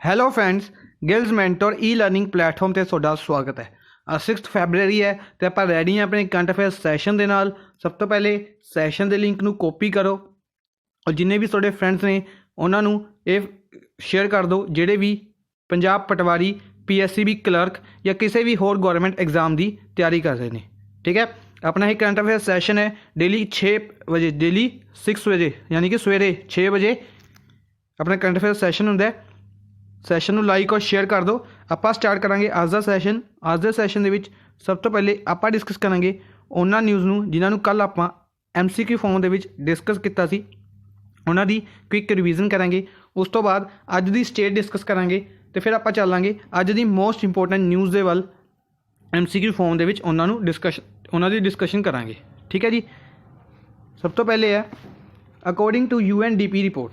Hello friends, ਗਿਲਜ਼ mentor ਈ learning platform ਤੇ ਤੁਹਾਡਾ ਸਵਾਗਤ ਹੈ। 6 ਫੈਬਰਰੀ ਹੈ ਤੇ ਆਪਾਂ ਰੈਡੀ ਹਾਂ ਆਪਣੇ ਕਰੰਟ ਅਫੇਅਰ ਸੈਸ਼ਨ ਦੇ ਨਾਲ। ਸਭ ਤੋਂ ਪਹਿਲੇ ਸੈਸ਼ਨ ਦੇ ਲਿੰਕ ਨੂੰ ਕਾਪੀ ਕਰੋ ਔਰ ਜਿੰਨੇ ਵੀ ਤੁਹਾਡੇ ਫਰੈਂਡਸ ਨੇ ਉਹਨਾਂ ਨੂੰ ਇਹ ਸ਼ੇਅਰ ਕਰ ਦਿਓ ਜਿਹੜੇ ਵੀ ਪੰਜਾਬ ਪਟਵਾਰੀ PSCB ਕਲਰਕ ਜਾਂ ਕਿਸੇ ਵੀ ਹੋਰ ਗੌਰਮੈਂਟ ਐਗਜ਼ਾਮ ਦੀ ਤਿਆਰੀ ਕਰ ਰਹੇ ਨੇ। ठीक है, अपना ही करंट अफेयर सैशन है डेली 6 बजे, डेली 6 बजे यानी कि सवेरे 6 बजे अपना करंट अफेयर सैशन होंगे। सैशन ਨੂੰ ਲਾਈਕ ਔਰ ਸ਼ੇਅਰ ਕਰ ਦਿਓ। ਆਪਾਂ ਸਟਾਰਟ ਕਰਾਂਗੇ ਅੱਜ ਦਾ ਸੈਸ਼ਨ। ਅੱਜ ਦੇ ਸੈਸ਼ਨ ਦੇ ਵਿੱਚ ਸਭ ਤੋਂ ਪਹਿਲੇ ਆਪਾਂ ਡਿਸਕਸ ਕਰਾਂਗੇ ਉਹਨਾਂ ਨਿਊਜ਼ ਨੂੰ ਜਿਨ੍ਹਾਂ ਨੂੰ ਕੱਲ੍ਹ ਆਪਾਂ MCQ ਫਾਰਮ ਦੇ ਵਿੱਚ ਡਿਸਕਸ ਕੀਤਾ ਸੀ, ਉਹਨਾਂ ਦੀ ਕੁਇਕ ਰਿਵੀਜ਼ਨ ਕਰਾਂਗੇ। ਉਸ ਤੋਂ ਬਾਅਦ ਅੱਜ ਦੀ ਸਟੇਟ ਡਿਸਕਸ ਕਰਾਂਗੇ ਤੇ ਫਿਰ ਆਪਾਂ ਚੱਲਾਂਗੇ ਅੱਜ ਦੀ ਮੋਸਟ ਇੰਪੋਰਟੈਂਟ ਨਿਊਜ਼ ਦੇ ਵੱਲ। MCQ ਫਾਰਮ ਦੇ ਵਿੱਚ ਉਹਨਾਂ ਦੀ ਡਿਸਕਸ਼ਨ ਕਰਾਂਗੇ। ਠੀਕ ਹੈ ਜੀ। ਸਭ ਤੋਂ ਪਹਿਲੇ ਹੈ according to UNDP report,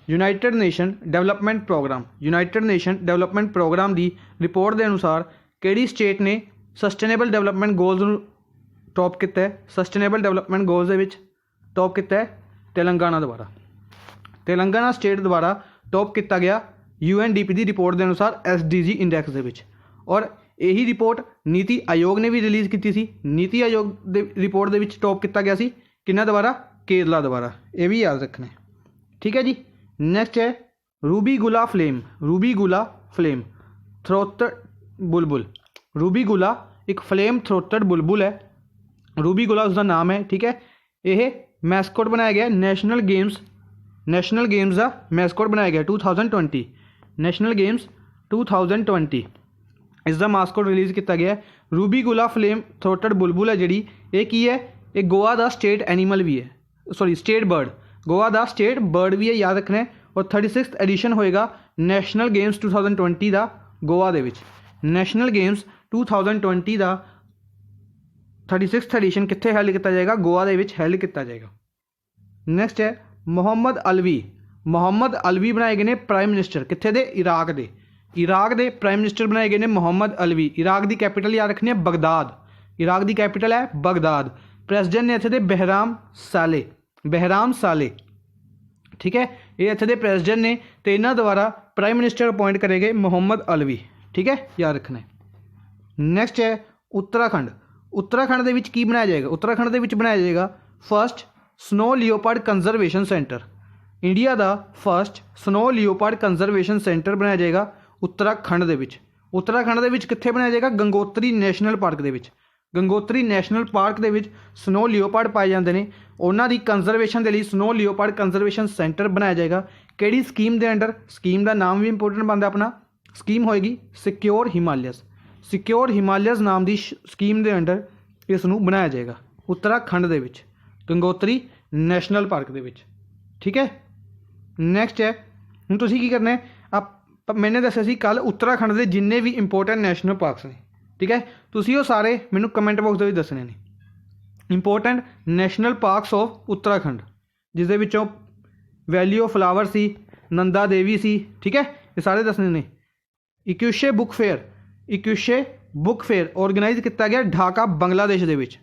United Nation Development Programme ਦੀ ਰਿਪੋਰਟ ਦੇ ਅਨੁਸਾਰ ਕਿਹੜੀ ਸਟੇਟ ਨੇ ਸਸਟੇਨੇਬਲ ਡਿਵੈਲਪਮੈਂਟ ਗੋਲਸ ਨੂੰ ਟੌਪ ਕੀਤਾ ਹੈ। ਸਸਟੇਨੇਬਲ ਡਿਵੈਲਪਮੈਂਟ ਗੋਲਸ ਦੇ ਵਿੱਚ ਟੌਪ ਕੀਤਾ ਹੈ ਤੇਲੰਗਾਨਾ ਦੁਆਰਾ। ਤੇਲੰਗਾਨਾ ਸਟੇਟ ਦੁਆਰਾ ਟੌਪ ਕੀਤਾ ਗਿਆ UNDP ਦੀ ਰਿਪੋਰਟ ਦੇ ਅਨੁਸਾਰ SDG ਇੰਡੈਕਸ ਦੇ ਵਿੱਚ। ਔਰ ਇਹੀ ਰਿਪੋਰਟ ਨੀਤੀ ਆਯੋਗ ਨੇ ਵੀ ਰਿਲੀਜ਼ ਕੀਤੀ ਸੀ। ਨੀਤੀ ਆਯੋਗ ਦੇ ਰਿਪੋਰਟ ਦੇ ਵਿੱਚ ਟੌਪ ਕੀਤਾ ਗਿਆ ਸੀ ਕਿਹਨਾਂ ਦੁਆਰਾ? ਕੇਰਲਾ ਦੁਆਰਾ। ਇਹ ਵੀ ਯਾਦ ਰੱਖਣਾ। ਠੀਕ ਹੈ ਜੀ। ਨੈਕਸਟ ਹੈ ਰੂਬੀਗੁਲਾ ਫਲੇਮ ਥ੍ਰੋਟਡ ਬੁਲਬੁਲ। ਰੂਬੀਗੁਲਾ ਇੱਕ ਫਲੇਮ ਥ੍ਰੋਟਡ ਬੁਲਬੁਲ ਹੈ। ਰੂਬੀਗੁਲਾ ਉਸਦਾ ਨਾਮ ਹੈ। ਠੀਕ ਹੈ। ਇਹ ਮੈਸਕੋਟ ਬਣਾਇਆ ਗਿਆ ਨੈਸ਼ਨਲ ਗੇਮਸ ਦਾ ਮੈਸਕੋਟ ਬਣਾਇਆ ਗਿਆ 2020 ਨੈਸ਼ਨਲ ਗੇਮਸ 2020 ਇਸ ਦਾ ਮਾਸਕੋਟ ਰਿਲੀਜ਼ ਕੀਤਾ ਗਿਆ। ਰੂਬੀਗੁਲਾ ਫਲੇਮ ਥ੍ਰੋਟਡ ਬੁਲਬੁਲ ਹੈ ਜਿਹੜੀ, ਇਹ ਕੀ ਹੈ? ਇਹ ਗੋਆ ਦਾ ਸਟੇਟ ਐਨੀਮਲ ਵੀ ਹੈ, ਸਟੇਟ ਬਰਡ। ਗੋਆ ਦਾ ਸਟੇਟ ਬਰਡ ਵੀ ਹੈ, ਯਾਦ ਰੱਖਣਾ। ਔਰ 36th ਐਡੀਸ਼ਨ ਹੋਏਗਾ ਨੈਸ਼ਨਲ ਗੇਮਸ 2020 ਦਾ ਗੋਆ ਦੇ ਵਿੱਚ। ਨੈਸ਼ਨਲ ਗੇਮਸ 2020 ਦਾ 36th ਐਡੀਸ਼ਨ ਕਿੱਥੇ ਹੈਲਡ ਕੀਤਾ ਜਾਏਗਾ? ਗੋਆ ਦੇ ਵਿੱਚ ਹੈਲਡ ਕੀਤਾ ਜਾਏਗਾ। ਨੈਕਸਟ ਹੈ ਮੁਹੰਮਦ ਅਲਵੀ ਬਣਾਏ ਗਏ ਨੇ ਪ੍ਰਾਈਮ ਮਿਨਿਸਟਰ। ਕਿੱਥੇ ਦੇ? ਇਰਾਕ ਦੇ ਪ੍ਰਾਈਮ ਮਿਨਿਸਟਰ ਬਣਾਏ ਗਏ ਨੇ ਮੁਹੰਮਦ ਅਲਵੀ। ਇਰਾਕ ਦੀ ਕੈਪੀਟਲ ਯਾਦ ਰੱਖਣੀ ਹੈ ਬਗਦਾਦ। ਇਰਾਕ ਦੀ ਕੈਪੀਟਲ ਹੈ ਬਗਦਾਦ। ਪ੍ਰੈਜ਼ੀਡੈਂਟ ਨੇ ਇੱਥੇ ਦੇ ਬਹਿਰਾਮ ਸਾਲੇ। ਠੀਕ ਹੈ, ਇਹ ਇੱਥੇ ਦੇ ਪ੍ਰੈਜ਼ੀਡੈਂਟ ਨੇ ਤੇ ਇਹਨਾਂ ਦੁਆਰਾ ਪ੍ਰਾਈਮ ਮਿਨਿਸਟਰ ਅਪੋਇੰਟ ਕਰੇ ਗਏ ਮੁਹੰਮਦ ਅਲਵੀ। ਠੀਕ ਹੈ, ਯਾਦ ਰੱਖਣਾ। ਨੈਕਸਟ ਹੈ ਉੱਤਰਾਖੰਡ ਦੇ ਵਿੱਚ ਕੀ ਬਣਾਇਆ ਜਾਏਗਾ? ਉੱਤਰਾਖੰਡ ਦੇ ਵਿੱਚ ਬਣਾਇਆ ਜਾਏਗਾ first snow leopard conservation centre. India ਦਾ first snow leopard conservation centre ਬਣਾਇਆ ਜਾਏਗਾ ਉੱਤਰਾਖੰਡ ਦੇ ਵਿੱਚ। ਉੱਤਰਾਖੰਡ ਦੇ ਵਿੱਚ ਕਿੱਥੇ ਬਣਾਇਆ ਜਾਏਗਾ? ਗੰਗੋਤਰੀ ਨੈਸ਼ਨਲ ਪਾਰਕ ਦੇ ਵਿੱਚ। ਗੰਗੋਤਰੀ ਨੈਸ਼ਨਲ ਪਾਰਕ ਦੇ ਵਿੱਚ ਸਨੋ ਲਿਓਪਾਰਡ ਪਾਏ ਜਾਂਦੇ ਨੇ, ਉਹਨਾਂ ਦੀ ਕੰਜ਼ਰਵੇਸ਼ਨ ਦੇ ਲਈ ਸਨੋ ਲਿਓਪਾਰਡ ਕੰਜ਼ਰਵੇਸ਼ਨ ਸੈਂਟਰ ਬਣਾਇਆ ਜਾਏਗਾ। ਕਿਹੜੀ ਸਕੀਮ ਦੇ ਅੰਡਰ? ਸਕੀਮ ਦਾ ਨਾਮ ਵੀ ਇੰਪੋਰਟੈਂਟ ਬਣਦਾ ਆਪਣਾ। ਸਕੀਮ ਹੋਏਗੀ ਸਿਕਿਓਰ ਹਿਮਾਲਿਆਸ ਨਾਮ ਦੀ ਸਕੀਮ ਦੇ ਅੰਡਰ ਇਸ ਨੂੰ ਬਣਾਇਆ ਜਾਏਗਾ ਉੱਤਰਾਖੰਡ ਦੇ ਵਿੱਚ, ਗੰਗੋਤਰੀ ਨੈਸ਼ਨਲ ਪਾਰਕ ਦੇ ਵਿੱਚ। ਠੀਕ ਹੈ। ਨੈਕਸਟ ਹੈ ਹੁਣ ਤੁਸੀਂ ਕੀ ਕਰਨਾ ਹੈ? ਮੈਨੇ ਦੱਸਿਆ ਸੀ ਕੱਲ੍ਹ ਉੱਤਰਾਖੰਡ ਦੇ ਜਿੰਨੇ ਵੀ ਇੰਪੋਰਟੈਂਟ ਨੈਸ਼ਨਲ ਪਾਰਕਸ ਨੇ, ਠੀਕ ਹੈ, ਤੁਸੀਂ ਉਹ ਸਾਰੇ ਮੈਨੂੰ ਕਮੈਂਟ ਬਾਕਸ ਦੇ ਵਿੱਚ ਦੱਸਣੇ ਨੇ। Important national parks of Uttarakhand, ਜਿਸ ਦੇ ਵਿੱਚੋਂ ਵੈਲੀ ਆਫ ਫਲਾਵਰ ਸੀ, ਨੰਦਾ ਦੇਵੀ ਸੀ। ਠੀਕ ਹੈ, ਇਹ ਸਾਰੇ ਦੱਸਣੇ ਨੇ। 21 ਬੁੱਕ ਫੇਅਰ ਔਰਗੇਨਾਈਜ਼ ਕੀਤਾ ਗਿਆ ਢਾਕਾ ਬੰਗਲਾਦੇਸ਼ ਦੇ ਵਿੱਚ।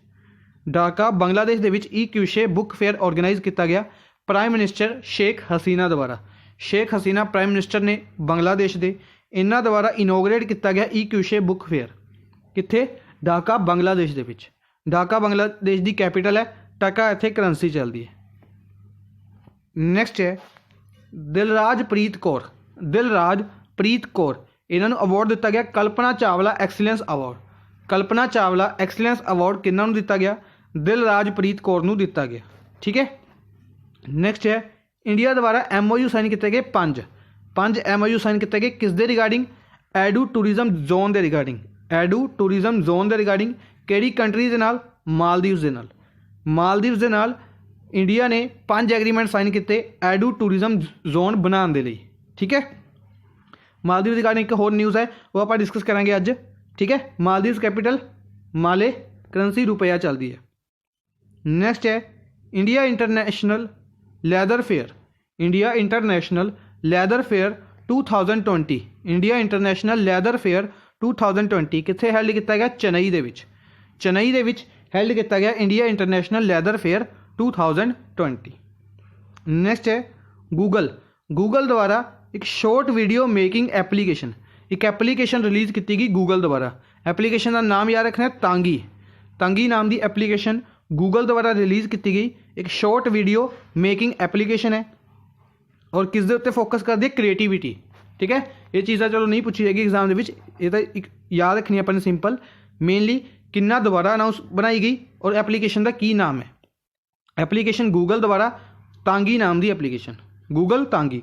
21 ਬੁੱਕ ਫੇਅਰ ਔਰਗੇਨਾਈਜ਼ ਕੀਤਾ ਗਿਆ ਪ੍ਰਾਈਮ ਮਿਨਿਸਟਰ ਸ਼ੇਖ ਹਸੀਨਾ ਦੁਆਰਾ। ਸ਼ੇਖ ਹਸੀਨਾ ਪ੍ਰਾਈਮ ਮਿਨਿਸਟਰ ਨੇ ਬੰਗਲਾਦੇਸ਼ ਦੇ, ਇਹਨਾਂ ਦੁਆਰਾ ਇਨੋਗਰੇਟ ਕੀਤਾ ਗਿਆ 21 ਬੁੱਕ ਫੇਅਰ। ਕਿੱਥੇ? ਢਾਕਾ ਬੰਗਲਾਦੇਸ਼ ਦੇ ਵਿੱਚ। ਢਾਕਾ ਬੰਗਲਾਦੇਸ਼ ਦੀ ਕੈਪੀਟਲ ਹੈ। ਟਕਾ ਇੱਥੇ ਕਰੰਸੀ ਚੱਲਦੀ ਹੈ। ਨੈਕਸਟ ਹੈ ਦਿਲਰਾਜਪ੍ਰੀਤ ਕੌਰ। ਇਹਨਾਂ ਨੂੰ ਅਵਾਰਡ ਦਿੱਤਾ ਗਿਆ ਕਲਪਨਾ ਚਾਵਲਾ ਐਕਸੀਲੈਂਸ ਅਵਾਰਡ ਕਿਹਨਾਂ ਨੂੰ ਦਿੱਤਾ ਗਿਆ? ਦਿਲਰਾਜਪ੍ਰੀਤ ਕੌਰ ਨੂੰ ਦਿੱਤਾ ਗਿਆ। ਠੀਕ ਹੈ। ਨੈਕਸਟ ਹੈ ਇੰਡੀਆ ਦੁਆਰਾ MOU ਸਾਈਨ ਕੀਤੇ ਗਏ 5 MOU ਸਾਈਨ ਕੀਤੇ ਗਏ ਕਿਸ ਦੇ ਰਿਗਾਰਡਿੰਗ? ਐਡੂ ਟੂਰਿਜ਼ਮ ਜ਼ੋਨ ਦੇ ਰਿਗਾਰਡਿੰਗ। ਕਿਹੜੀ ਕੰਟਰੀ ਦੇ ਨਾਲ? ਮਾਲਦੀਵਸ ਦੇ ਨਾਲ ਇੰਡੀਆ ਨੇ 5 ਐਗਰੀਮੈਂਟ ਸਾਈਨ ਕੀਤੇ ਐਡੂ ਟੂਰਿਜ਼ਮ ਜ਼ੋਨ ਬਣਾਉਣ ਦੇ ਲਈ। ਠੀਕ ਹੈ। ਮਾਲਦੀਵ ਰਿਗਾਰਡਿੰਗ ਇੱਕ ਹੋਰ ਨਿਊਜ਼ ਹੈ, ਉਹ ਆਪਾਂ ਡਿਸਕਸ ਕਰਾਂਗੇ ਅੱਜ। ਠੀਕ ਹੈ। ਮਾਲਦੀਵਸ ਕੈਪੀਟਲ ਮਾਲੇ, ਕਰੰਸੀ ਰੁਪਇਆ ਚੱਲਦੀ ਹੈ। ਨੈਕਸਟ ਹੈ India International Leather Fair 2020। India International Leather Fair 2020 ਕਿੱਥੇ ਹੈਲਡ ਕੀਤਾ ਗਿਆ? ਚੇਨਈ ਦੇ ਵਿੱਚ ਹੈਲਡ ਕੀਤਾ ਗਿਆ India International Leather Fair 2020। Next ਹੈ ਗੂਗਲ ਦੁਆਰਾ एक शॉर्ट वीडियो मेकिंग एप्लीकेशन, एक एप्लीकेशन रिलीज़ की गई गूगल द्वारा। एप्लीकेशन का नाम याद रखना है तांगी। तांगी नाम की एप्लीकेशन गूगल द्वारा रिलीज़ की गई एक शॉर्ट वीडियो मेकिंग एप्लीकेशन है और किस दे उत्ते फोकस करती है, क्रिएटिविटी। ठीक है, ये चीज़ा चलो नहीं पूछी जाएगी एग्जाम के, तो याद रखनी अपन सिंपल। मेनली किन्ना द्वारा अनाउंस बनाई गई और एप्लीकेशन का की नाम है। एप्लीकेशन गूगल द्वारा तांगी नाम की एप्लीकेशन, गूगल तांगी।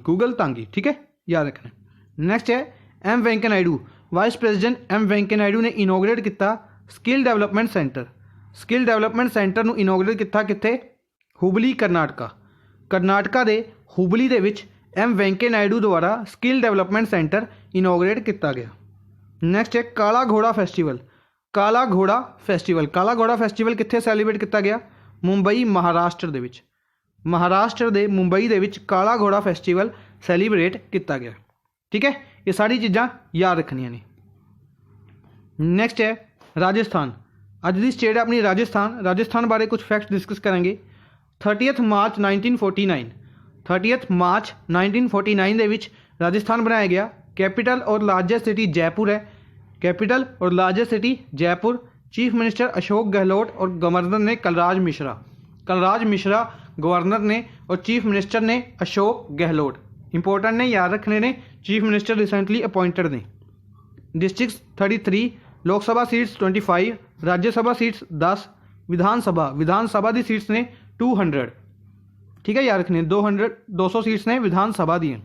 ठीक है, याद रखना। नैक्सट है M Venkaiah Naidu. Vice president M Venkaiah Naidu ने इनोग्रेट किया skill development centre. Skill development centre ਨੂੰ इनोग्रेट किया कित्थे, हुबली करनाटका। करनाटका के हुबली दे विच एम वेंकैया नायडू द्वारा स्किल डेवलपमेंट सेंटर इनोग्रेट किया गया। नैक्सट है काला घोड़ा फैसटीवल। काला घोड़ा फैसटीवल कित्थे सैलीब्रेट किया गया, मुंबई महाराष्ट्र दे विच। महाराष्ट्र के मुंबई दे विच काला घोड़ा फैसटीवल सैलीब्रेट किया गया। ठीक है, ये सारी चीज़ां याद रखनियां ने। नैक्सट है राजस्थान। अज की स्टेट है अपनी राजस्थान। राजस्थान बारे कुछ फैक्ट्स डिस्कस करेंगे। 30 मार्च 1949 दे विच राजस्थान बनाया गया। कैपिटल और लार्जेस्ट सिटी जयपुर है। कैपिटल और largest city Jaipur. Chief minister Ashok Gehlot और गवर्नर ने कलराज मिश्रा गवर्नर ने और चीफ मिनिस्टर ने अशोक गहलोत। इंपॉर्टेंट ने, याद रखने ने। चीफ मिनिस्टर रिसेंटली अपॉइंटेड ने। District 33, Lok Sabha seats 25, Rajya Sabha seats 10, विधानसभा की सीट्स ने 200। ठीक है, याद रखने 200 सीट्स ने विधानसभा दी।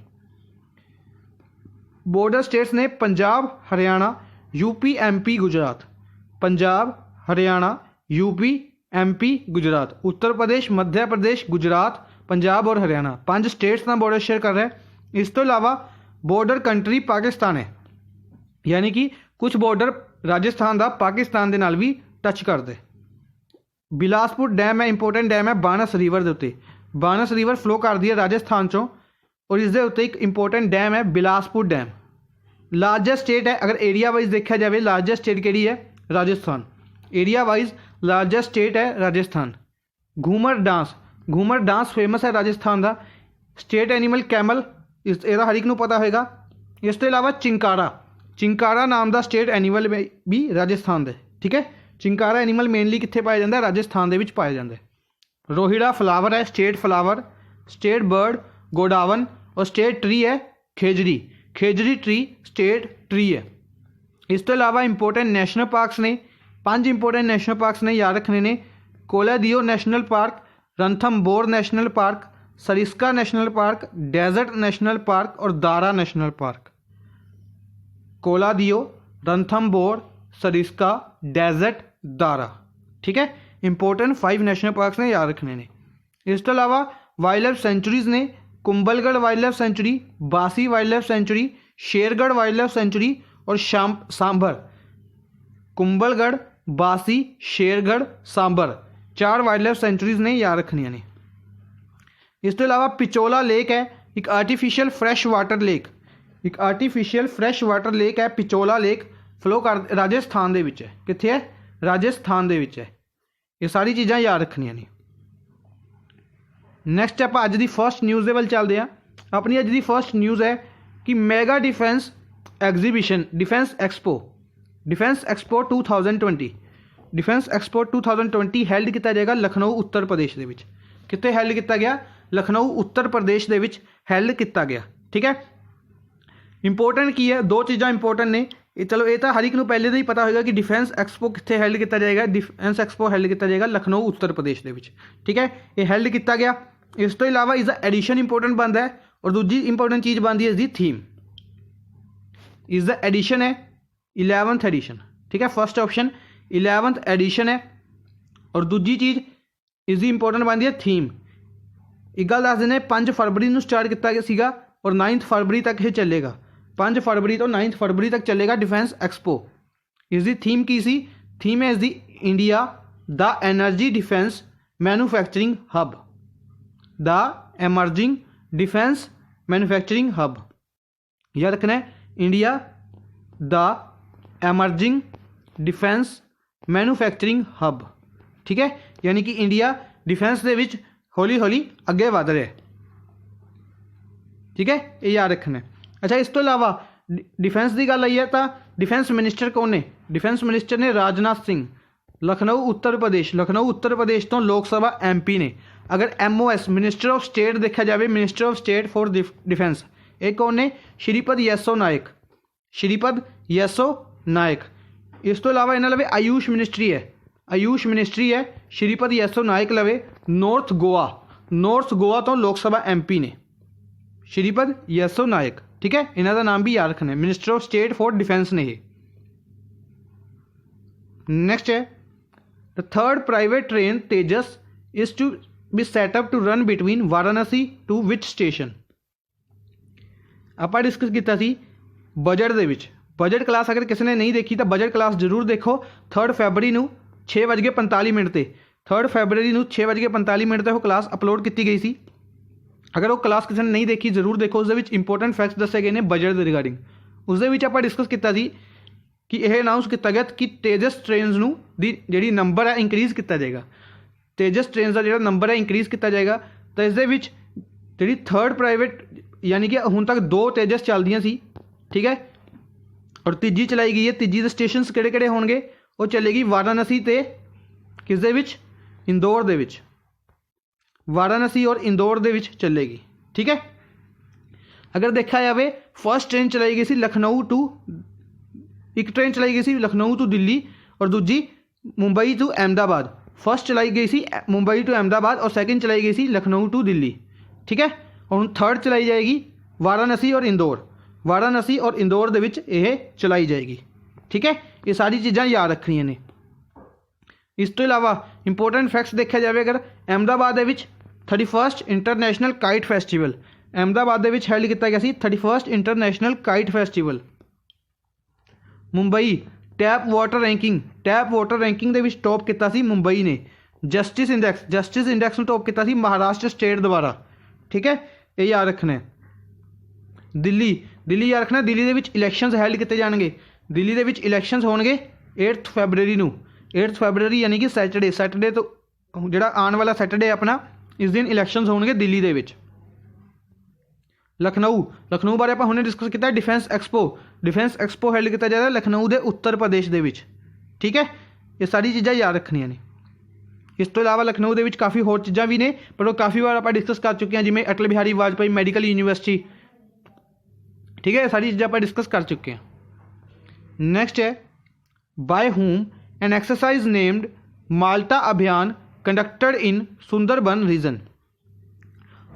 बॉर्डर स्टेट्स ने Punjab Haryana UP MP Gujarat. Punjab Haryana UP MP Gujarat. Uttar Pradesh Madhya Pradesh Gujarat Punjab और हरियाणा 5 स्टेट्स का बॉर्डर शेयर कर रहा है। इस तो इलावा बॉर्डर कंट्री पाकिस्तान है, यानी कि कुछ बॉर्डर राजस्थान का पाकिस्तान के नाल भी टच कर दे। बिलासपुर डैम है, इंपोर्टेंट डैम है बानस रिवर के उत्ते। बानस रिवर फ्लो करती है राजस्थान चों और इसके उत्ते एक इंपोर्टेंट डैम है बिलासपुर डैम। लार्जेस्ट स्टेट है, अगर एरिया वाइज देखा जाए लार्जेस्ट स्टेट केड़ी है, Rajasthan. Area wise largest state है राजस्थान। घूमर डांस फेमस है राजस्थान का। स्टेट एनीमल कैमल, इसका हर एक नूं पता होगा। इस तो इलावा चिंकारा नाम का स्टेट एनीमल भी राजस्थान दे। ठीक है, चिंकारा एनीमल मेनली कित्थे पाया जाता है, राजस्थान दे विच पाया जाता है। रोहिड़ा फ्लावर है state flower. State bird godown और स्टेट ट्री है खेजड़ी ट्री स्टेट ट्री है। इस तो इलावा इंपोर्टेंट नेशनल पार्क्स ने, 5 इंपोर्टेंट नेशनल पार्क्स ने याद रखने ने। Keoladeo national park, Ranthambore national park, Sariska national park, desert national park और Darrah national park. Keoladeo, Ranthambore, Sariska, desert, Darrah. ठीक है, इंपोर्टेंट 5 नेशनल पार्क्स ने याद रखने ने। इस तो इलावा वाइल्ड लाइफ सेंचुरीज ने कुंभलगढ़ वाइल्ड लाइफ सेंचुरी, बासी wild life sanctuary, Shergarh wild life sanctuary और सांभर। कुंभलगढ़, बासी, Shergarh, sambar 4 wild life sanctuaries ने याद रखनिया ने। इस तो इलावा पिचोला लेक है, एक आर्टिफिशियल फ्रैश वाटर लेक है पिचोला लेक, फ्लो कर राजस्थान दे विच है। कित्थे है, राजस्थान दे विच है। ये सारी चीज़ां याद रखनिया ने। नैक्सट आप अज की फर्स्ट न्यूज़ के वाल चलते हैं। अपनी अज की फर्स्ट न्यूज़ है कि mega defence exhibition defence expo 2020 held किया जाएगा लखनऊ उत्तर प्रदेश के विच। कित्थे हैल्ड किया गया, लखनऊ उत्तर प्रदेश के विच हैल्ड किया गया। ठीक है, इंपोर्टेंट की है, 2 चीज़ां इंपोर्टेंट ने। चलो ये तो हर एक नूं पहले तो ही पता होगा कि डिफेंस एक्सपो कित्थे हैल्ड किया जाएगा। डिफेंस एक्सपो हैल्ड किया जाएगा लखनऊ उत्तर प्रदेश के विच। ठीक है, ये हैल्ड किया गया। इस तो इलावा इसका एडिशन इंपोर्टेंट बनता है और दूजी इंपोर्टेंट चीज़ बनती है इसकी थीम। इसका एडिशन है 11th एडिशन। ठीक है, फर्स्ट ऑप्शन 11th एडिशन है और दूजी चीज़ इसकी इंपोर्टेंट बनती है थीम। एक गल दस दें, 5 फरवरी को स्टार्ट किया गया सीगा और 9 फरवरी तक ये चलेगा। 5 फरवरी तो 9 फरवरी तक चलेगा डिफेंस एक्सपो। इसकी थीम की सी, थीम है इसकी India the energy defence manufacturing hub. The emerging defence manufacturing hub याद रखना है, India the emerging defence manufacturing hub. ठीक है, यानी कि इंडिया डिफेंस के विच हौली हौली अगे वध रहा है। ठीक है, ये याद रखना है। अच्छा, इस तो इलावा डिफेंस की गल आई है तो डिफेंस मिनिस्टर कौन ने? डिफेंस मिनिस्टर ने राजनाथ सिंह, लखनऊ उत्तर प्रदेश तो लोक सभा MP ने। अगर MOS मिनिस्टर ऑफ स्टेट देखा जाए, minister of state for defence, एक कौन ने? श्रीपद येसो नायक, श्रीपद येसो नायक। इस तो इलावा इन्होंने लवे आयुष मिनिस्ट्री है, श्रीपद येसो नायक लवे। नॉर्थ गोवा तो लोक सभा MP ने, श्रीपद येसो नायक। ठीक है, इन्हों का नाम भी याद रखना है, minister of state for defence ने ये। नेक्स्ट है the third private train Tejas is to be set up to run between Varanasi to which station. आप डिस्कस किया सी बजट दे विच। बजट क्लास अगर किसी ने नहीं देखी तो बजट क्लास जरूर देखो। 3 फरवरी को 6:45 पर 3 फरवरी को 6:45 पर वो क्लास अपलोड की गई सी। अगर वो क्लास किसी ने नहीं देखी जरूर देखो। उस इंपोर्टेंट फैक्ट्स दसे गए हैं बजट के रिगार्डिंग। उस आप डिस्कस किया कि यह अनाउंस किया गया कि तेजस ट्रेनस दी जी नंबर है इंक्रीज़ किया जाएगा। तेजस ट्रेनस का जो नंबर है इंक्रीज़ किया जाएगा। तो इस जी थर्ड प्राइवेट यानी कि हुण तक 2 तेजस चलदियां सी, ठीक है, और तीजी चलाई गई है। तीजी के स्टेशन किहड़े होणगे? वो चलेगी वाराणसी ते किस दे विच? इंदौर दे विच। वाराणसी और इंदौर दे विच चलेगी। ठीक है, अगर देखा जाए फर्स्ट ट्रेन चलाई गई सी लखनऊ टू, एक ट्रेन चलाई गई सी लखनऊ टू दिल्ली और दूजी मुंबई टू अहमदाबाद। फर्स्ट चलाई गई सी मुंबई टू अहमदाबाद और सेकंड चलाई गई सी लखनऊ टू दिल्ली। ठीक है, और थर्ड चलाई जाएगी वाराणसी और इंदौर। वाराणसी और इंदौर दे विच यह चलाई जाएगी। ठीक है, ये सारी चीज़ां याद रखनियां ने। इस तो इलावा इंपोर्टेंट फैक्ट्स देखा जाए अगर अहमदाबाद दे विच 31 इंटरनेशनल काइट फैसटिवल, अहमदाबाद दे विच हैल्ड किया गया सी 31 international kite festival. Mumbai tap water ranking दे विच टॉप किया सी मुंबई ने। जस्टिस इंडैक्स में टॉप किया सी महाराष्ट्र स्टेट द्वारा। ठीक है, ये याद रखना है। दिल्ली याद रखना। दिल्ली दे विच इलैक्शनस हैल्ड किए जाएंगे। दिल्ली दे विच इलैक्शनस होणगे 8 फरवरी को। 8 फरवरी यानी कि सैटरडे तो जिहड़ा आने वाला सैटरडे अपना, इस दिन इलैक्शनस होणगे दिल्ली दे विच। लखनऊ बारे आपां हुणे डिस्कस किया। डिफेंस एक्सपो हैल्ड किया जाएगा लखनऊ के उत्तर प्रदेश दे विच। ठीक है, ये सारी चीज़ां याद रखनियां ने। इस तो इलावा लखनऊ के काफ़ी होर चीज़ां भी ने, पर वो काफ़ी बार आप डिस्कस कर चुके हैं, जिवें अटल बिहारी वाजपेयी मैडिकल यूनिवर्सिटी। ठीक है, सारी चीज़ां आप डिस्कस कर चुके हैं। नेक्स्ट है by home an exercise named माल्टा Abhiyan conducted in Sundarban region.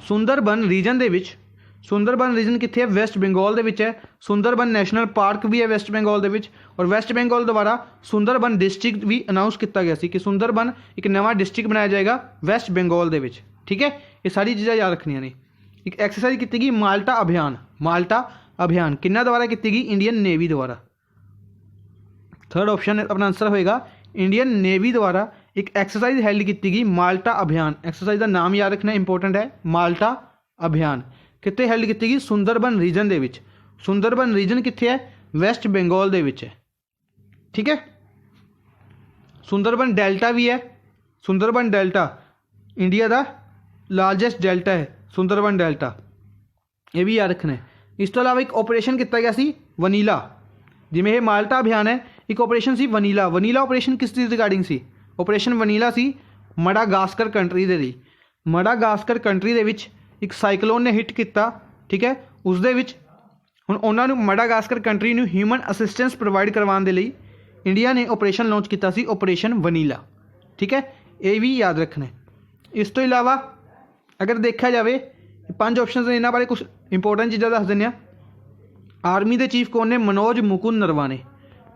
Sundarban region दे विच, सुंदरबन रीजन कित्थे है? वेस्ट बंगाल दे विच है। सुंदरबन नैशनल पार्क भी है वेस्ट बंगाल दे विच, और वेस्ट बंगाल द्वारा सुंदरबन डिस्ट्रिक्ट भी अनाउंस किया गया सी कि सुंदरबन एक नवा डिस्ट्रिक्ट बनाया जाएगा वेस्ट बंगाल दे विच। ठीक है, ये सारी चीज़ां याद रखनियां ने। एक एक्सरसाइज की गई माल्टा अभियान किन्ना द्वारा की गई? इंडियन नेवी द्वारा। थर्ड ऑप्शन अपना आंसर होएगा इंडियन नेवी द्वारा एक एक्सरसाइज हैल्ड की गई माल्टा अभियान। एक्सरसाइज का नाम याद रखना इंपोर्टेंट है, माल्टा अभियान। कितने हैल्ड की गई? सुंदरबन रीजन दे विच। सुंदरबन रीजन कित्थे है? वेस्ट बंगाल दे विच है। ठीक है, सुंदरबन डेल्टा भी है। सुंदरबन डेल्टा इंडिया का लार्जेस्ट डेल्टा है, सुंदरबन डेल्टा, ये भी याद रखना है। इस तो इलावा एक ऑपरेशन किया गया सी वनीला, जिमें यह माल्टा अभियान है, एक operation C vanilla. Vanilla operation किस चीज़ रिगार्डिंग सी? ऑपरेशन वनीला सी मडागास्कर कंट्री दे लई। मडागास्कर कंट्री दे विच एक साइक्लोन ने हिट किया। ठीक है, उस दे विच हुण उन्हां नूं मडागास्कर कंट्री नूं ह्यूमन असिस्टेंस प्रोवाइड करवाने दे लई इंडिया ने ऑपरेशन लॉन्च किया सी, ऑपरेशन वनीला। ठीक है, ये भी याद रखना है। इस तो इलावा अगर देखा जाए 5 ऑप्शन इन्हां बारे कुछ इंपोर्टेंट चीज़ां दस दिंदे आ। आर्मी के चीफ कौन ने? मनोज मुकुंद नरवाने।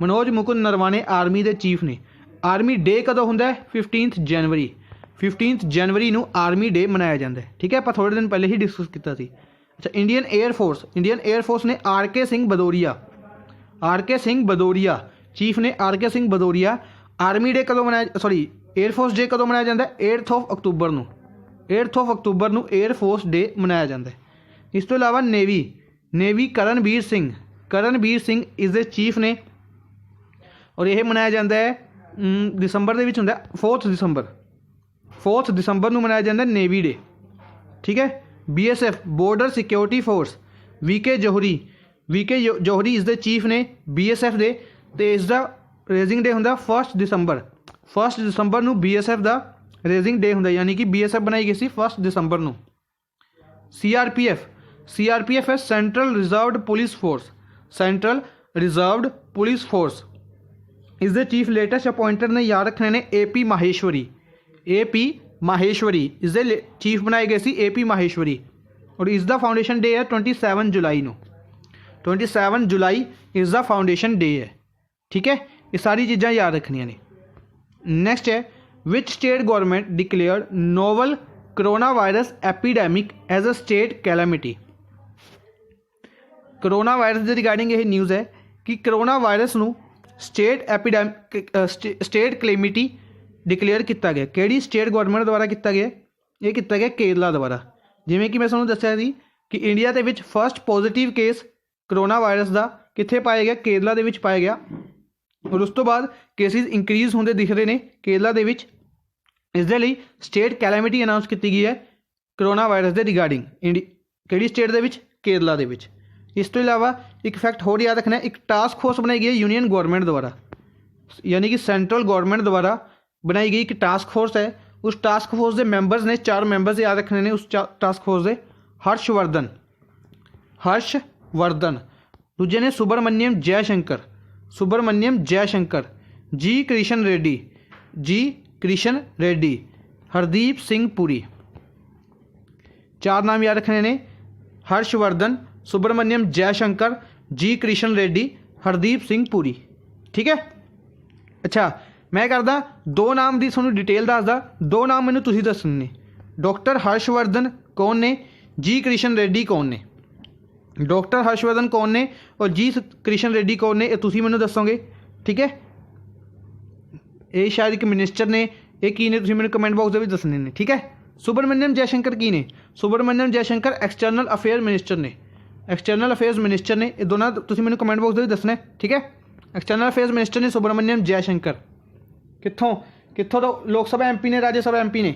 मनोज मुकुंद नरवाने आर्मी के चीफ ने। आर्मी डे कदों हुंदा है? 15 जनवरी। 15 जनवरी को आर्मी डे मनाया जाता है। ठीक है, आप थोड़े दिन पहले ही डिस्कस किया सी। अच्छा, इंडियन एयरफोर्स ने RK सिंह भदौरिया चीफ ने RK Singh Bhadauria army day कदों मनाया, सॉरी एयरफोर्स डे कदों मनाया जाता है? 8 अक्तूबर को। 8 अक्तूबर को एयरफोर्स डे मनाया जाता है। इस तो इलावा नेवी करणबीर सिंह इस दे चीफ ने, और यह मनाया जाता है दिसंबर के विच हुंदा 4 दिसंबर को मनाया जाता है नेवी डे। ठीक है, BSF border security force VK Johri VK Johri is the chief ਨੇ BSF ਦੇ, ਤੇ ਇਸ ਦਾ ਰੇਜ਼ਿੰਗ ਡੇ ਹੁੰਦਾ 1 ਦਸੰਬਰ। 1 ਦਸੰਬਰ ਨੂੰ BSF ਦਾ ਰੇਜ਼ਿੰਗ ਡੇ ਹੁੰਦਾ, ਯਾਨੀ ਕਿ BSF ਬਣਾਈ ਗਈ ਸੀ 1 ਦਸੰਬਰ ਨੂੰ। CRPF ਹੈ central reserved police force. Central reserved police force ਇਸ ਦੇ ਚੀਫ ਲੇਟੈਸਟ ਅਪॉइंटेड ने याद रखने ने AP माहेश्वरी। AP माहेश्वरी इस दे चीफ बनाए गए सी AP माहेश्वरी, और इसका फाउंडेशन डे है 27 जुलाई ਨੂੰ। 27 जुलाई इसका फाउंडेशन डे है। ठीक है, ये सारी चीज़ां याद रखनियां ने। नैक्सट है which state government declared novel corona virus epidemic as a state calamity. Corona virus के रिगार्डिंग ये न्यूज़ है कि करोना वायरस नू स्टेट कैलामिटी डिक्लेयर किया गया। किहड़ी स्टेट गवर्नमेंट द्वारा किया गया? ये किया गया केरला द्वारा। जिवें कि मैं तुहानूं दस्सिया सी कि इंडिया के विच first positive case corona virus का कित्थे पाया गया? केरला के विच पाया गया, और उस तो बाद केसिस इंक्रीज होंदे दिख रहे हैं केरला के विच। इस दे लई स्टेट कैलामिटी अनाउंस की गई है करोना वायरस के रिगार्डिंग। किहड़ी स्टेट के विच? केरला के विच। इस तो इलावा एक फैक्ट होर याद रखना है, एक टास्क फोर्स बनाई गई है यूनियन गवर्नमेंट द्वारा, यानी कि सेंट्रल गवर्नमेंट द्वारा बनाई गई एक टास्क फोर्स है। उस टास्क फोर्स के मैंबर्स ने 4 मैंबर्स याद रखने ने उस टास्क फोर्स के। हर्षवर्धन, दूजे ने सुब्रमण्यम जयशंकर, जी कृष्ण रेड्डी, हरदीप सिंह पुरी। 4 नाम याद रखने ने, हर्षवर्धन, सुब्रमण्यम जयशंकर, जी कृष्ण रेड्डी, हरदीप सिंह पुरी। ठीक है, अच्छा मैं करदा 2 नाम की तुहानूं डिटेल दसदा। 2 नाम मैनूं तुसीं दसने ने। डॉक्टर हर्षवर्धन कौन ने? जी कृष्ण रेड्डी कौन ने? डॉक्टर हर्षवर्धन कौन ने और जी कृष्ण रेड्डी कौन ने? ये तुसीं मैनूं दसोगे। ठीक है, ये शायद एक मिनिस्टर ने, ये की ने, तुसीं मैनूं कमेंट बॉक्स में भी दसने ने। ठीक है, सुब्रमण्यम जयशंकर की ने? Subrahmanyam Jaishankar external affair minister ने। एक्सटर्नल अफेयर्स मिनिस्टर ने, ये दोनों तुसीं मैनूं कमेंट बॉक्स में भी दसना है। ठीक है, एक्सटर्नल अफेयर्स मिनिस्टर ने सुब्रमण्यम जयशंकर। कित्थों कित्थों तो लोक सभा MP ने, राज्य सभा MP ने,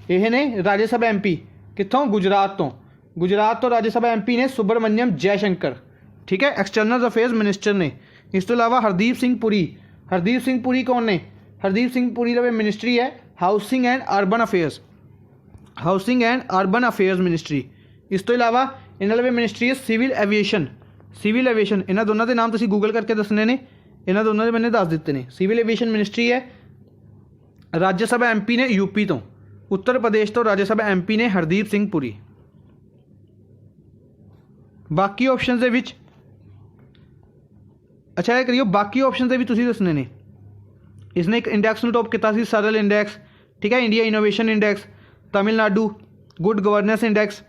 यह ने राज्य सभा MP कित्थों? गुजरात तो राज्य सभा MP ने सुब्रमण्यम जयशंकर। ठीक है, एक्सटर्नल अफेयर्स मिनिस्टर ने। इस तो इलावा हरदीप सिंह पुरी कौन ने? हरदीप सिंह पुरी का मिनिस्ट्री है housing and urban affairs ministry. इस तो इलावा इन्होंने मिनिस्ट्री है सिविल एविएशन। इन्होंने दोनों के नाम तुसीं गूगल करके दसने ने, इन्होंने दोनों के मैंने दस दिते हैं। सिविल एविएशन मिनिस्ट्री है राज्य सभा MP ने UP तो, उत्तर प्रदेश तो राज्य सभा MP ने हरदीप सिंह पुरी। बाकी ऑप्शन दे विच अच्छा ये करियो, बाकी ऑप्शन दे भी तुसीं दसने ने। इसने एक इंडैक्स नूं टॉप किया सी, सरल इंडैक्स। ठीक है, India innovation index, Tamil Nadu good governance index.